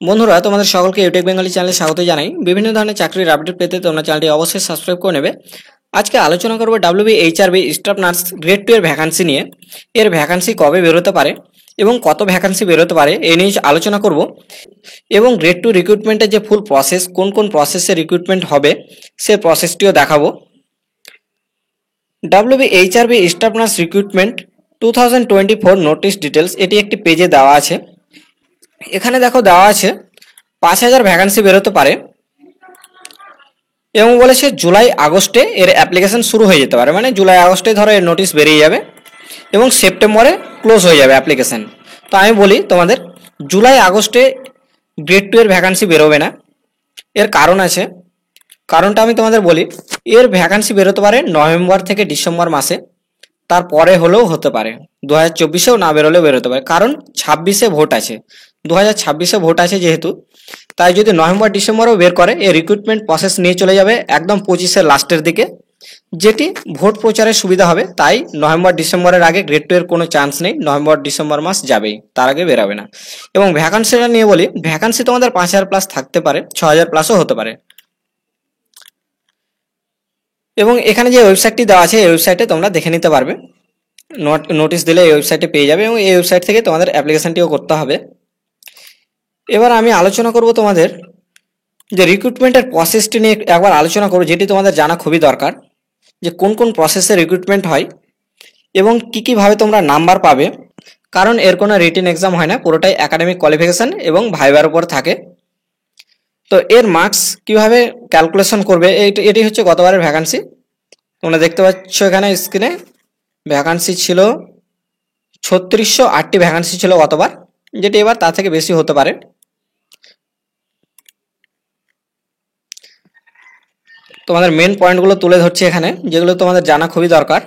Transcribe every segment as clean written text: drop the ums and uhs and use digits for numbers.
বন্ধুরা তোমাদের সকলকে ইউটিউব বেঙ্গলি চ্যানেলে স্বাগত জানাই। বিভিন্ন ধরনের চাকরির আপডেট পেতে তোমরা চ্যানেলটি অবশ্যই সাবস্ক্রাইব করে নেবে। আজকে আলোচনা করব WBHRB স্টাফ নার্স গ্রেড 2 এর ভ্যাকান্সি নিয়ে। এর ভ্যাকান্সি কবে বেরোতে পারে এবং কত ভ্যাকান্সি বেরোতে পারে এই নিয়ে আলোচনা করব, এবং গ্রেড 2 রিক্রুটমেন্টের যে ফুল প্রসেস, কোন কোন প্রসেসে রিক্রুটমেন্ট হবে সেই প্রসেসটিও দেখাবো। WBHRB staff nurse recruitment 2024 notice details, এটি একটি পেজে দেওয়া আছে। এখানে দেখো দেওয়া আছে 5000 ভ্যাকান্সি বেরোতে পারে এবং বলেছে জুলাই আগস্টে এর অ্যাপ্লিকেশন শুরু হয়ে যেতে পারে, মানে জুলাই আগস্টে ধরো এর নোটিশ বেরিয়ে যাবে এবং সেপ্টেম্বরে ক্লোজ হয়ে যাবে অ্যাপ্লিকেশন। তো আমি বলি তোমাদের জুলাই আগস্টে গ্রেড 2 এর ভ্যাকান্সি বেরোবে না। এর কারণ আছে, কারণটা আমি তোমাদের বলি। এর ভ্যাকান্সি বেরোতে পারে নভেম্বর থেকে ডিসেম্বর মাসে, তারপরে হলেও হতে পারে, 2024-এও না বেরোলেও বেরোতে পারে, কারণ 26-এ ভোট আছে, 2026-এ ভোট আছে যেহেতু, তাই যদি নভেম্বর ডিসেম্বরেও বের করে এই রিক্রুটমেন্ট প্রসেস নিয়ে চলে যাবে একদম 25-এর লাস্টের দিকে, যেটি ভোট প্রচারের সুবিধা হবে। তাই নভেম্বর ডিসেম্বরের আগে গ্রেড 2 এর কোনো চান্স নেই, নভেম্বর ডিসেম্বর মাস যাবেই, তার আগে বেরাবে না। এবং ভ্যাকান্সিটা নিয়ে বলি, ভ্যাকান্সি তোমাদের 5000 প্লাস থাকতে পারে, 6000 প্লাসও হতে পারে। এবং এখানে যে ওয়েবসাইটটি দেওয়া আছে এই ওয়েবসাইটে তোমরা দেখে নিতে পারবে, নোটিশ দিলে এই ওয়েবসাইটে পেয়ে যাবে এবং এই ওয়েবসাইট থেকে তোমাদের অ্যাপ্লিকেশনটিও করতে হবে। এবার আমি আলোচনা করব তোমাদের যে রিক্রুটমেন্টের প্রসেসটি নিয়ে একবার আলোচনা করব, যেটি তোমাদের জানা খুবই দরকার, যে কোন কোন প্রসেসে রিক্রুটমেন্ট হয় এবং কী ভাবে তোমরা নাম্বার পাবে, কারণ এর কোনো রিটেন এক্সাম হয় না, পুরোটাই একাডেমিক কোয়ালিফিকেশান এবং ভাইবার উপর থাকে। তো এর মার্কস কিভাবে ক্যালকুলেশন করবে, এটি হচ্ছে গতবারের ভ্যাকান্সি। তোমরা দেখতে পাচ্ছ এখানে স্ক্রিনে ভ্যাকান্সি ছিল 3608টি ভ্যাকান্সি ছিল গতবার, যেটি এবার তার থেকে বেশি হতে পারে। তোমাদের মেন পয়েন্টগুলো তুলে ধরছি এখানে, যেগুলো তোমাদের জানা খুবই দরকার।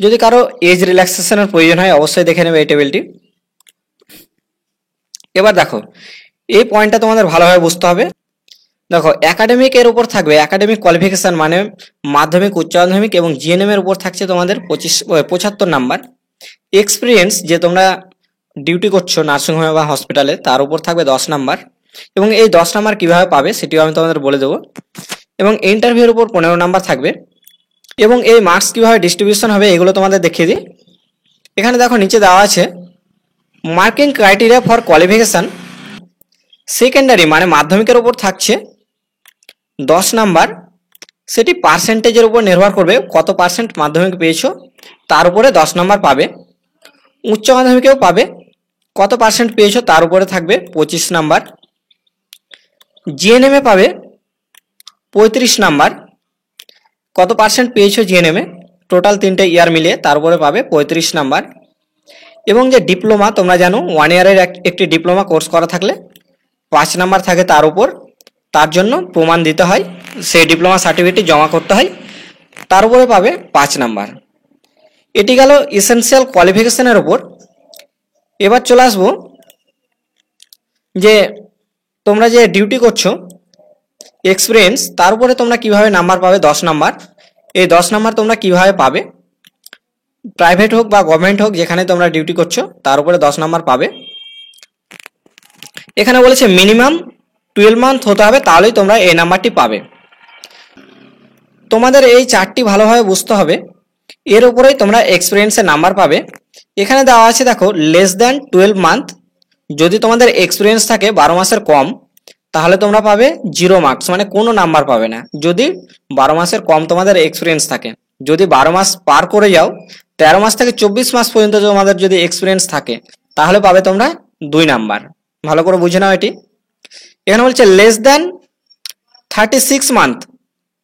যদি কারো এজ রিল্যাক্সেশনের প্রয়োজন হয় অবশ্যই দেখে নেবে এই টেবিলটি। এবার দেখো এই পয়েন্টটা তোমাদের ভালোভাবে বুঝতে হবে। দেখো একাডেমিক এর উপর থাকবে, একাডেমিক কোয়ালিফিকেশান মানে মাধ্যমিক, উচ্চ মাধ্যমিক এবং জিএনএম এর উপর থাকছে তোমাদের 75 নাম্বার। এক্সপিরিয়েন্স, যে তোমরা ডিউটি করছো নার্সিংহোমে বা হসপিটালে, তার উপর থাকবে 10 নাম্বার। এবং এই 10 নাম্বার কীভাবে পাবে সেটিও আমি তোমাদের বলে দেবো। এবং ইন্টারভিউর উপর 15 নাম্বার থাকবে। এবং এই মার্কস কীভাবে ডিস্ট্রিবিউশন হবে এগুলো তোমাদের দেখিয়ে দিই। এখানে দেখো নিচে দেওয়া আছে marking criteria for qualification secondary, মানে মাধ্যমিকের উপর থাকছে 10 নাম্বার। সেটি পার্সেন্টেজের উপর নির্ভর করবে, কত পার্সেন্ট মাধ্যমিক পেয়েছো তার উপরে 10 নাম্বার পাবে। উচ্চ মাধ্যমিকেও পাবে, কত পার্সেন্ট পেয়েছো তার উপরে থাকবে 25 নাম্বার। জিএনএমে পাবে 35 নাম্বার, কত পার্সেন্ট পেয়েছো জিএনএমে টোটাল 3টে ইয়ার মিলিয়ে তার উপরে পাবে 35 নাম্বার। এবং যে ডিপ্লোমা, তোমরা জানো 1 ইয়ারের একটি ডিপ্লোমা কোর্স করা থাকলে 5 নাম্বার থাকে তার উপর, তার জন্য প্রমাণ দিতে হয়, সেই ডিপ্লোমা সার্টিফিকেট জমা করতে হয়, তার উপরে পাবে 5 নাম্বার। এটি গেল এসেনশিয়াল কোয়ালিফিকেশনের উপর। এবার চলে আসবো যে তোমরা যে ডিউটি করছো এক্সপিরিয়েন্স, তার উপরে তোমরা কিভাবে নাম্বার পাবে 10 নাম্বার। এই 10 নাম্বার তোমরা কিভাবে পাবে, প্রাইভেট হোক বা গভর্নমেন্ট হোক, যেখানে তোমরা ডিউটি করছো তার উপরে 10 নাম্বার পাবে। এখানে বলেছে মিনিমাম 12 মান্থ হতে হবে, তাহলেই তোমরা এই নাম্বারটি পাবে। তোমাদের এই চারটি ভালোভাবে বুঝতে হবে, এর উপরেই তোমরা এক্সপিরিয়েন্সের নাম্বার পাবে। এখানে দেওয়া আছে দেখো লেস দ্যান 12 মান্থ, যদি তোমাদের এক্সপিরিয়েন্স থাকে 12 মাসের কম তাহলে তোমরা পাবে 0 মার্কস, মানে কোনো নাম্বার পাবে না যদি 12 মাসের কম তোমাদের এক্সপিরিয়েন্স থাকে। যদি 12 মাস পার করে যাও, 13 মাস থেকে 24 মাস পর্যন্ত তোমাদের যদি এক্সপিরিয়েন্স থাকে তাহলে পাবে তোমরা 2 নাম্বার। ভালো করে বুঝে নাও এটি। এখানে বলছে লেস দ্যান 36 মান্থ,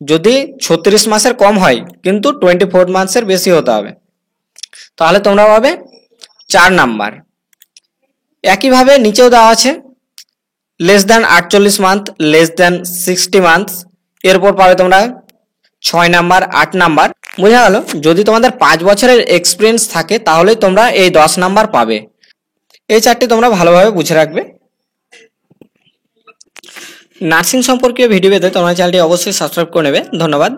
যদি 36 মাসের কম হয় কিন্তু 24 মান্থসের বেশি হতে হবে, তাহলে তোমরা পাবে 4 নাম্বার। একইভাবে নিচেও দেওয়া আছে less than 48 month, less than 60 month, এরপর পাবে তোমরা 6 নাম্বার, 8 নাম্বার। বোঝা গেল, যদি তোমাদের 5 বছরের এক্সপিরিয়েন্স থাকে তাহলেই তোমরা এই 10 নাম্বার পাবে। এই চারটি তোমরা ভালোভাবে বুঝে রাখবে। নার্সিং সম্পর্কীয় ভিডিও পেতে তোমরা চ্যানেলটি অবশ্যই সাবস্ক্রাইব করে নেবে। ধন্যবাদ।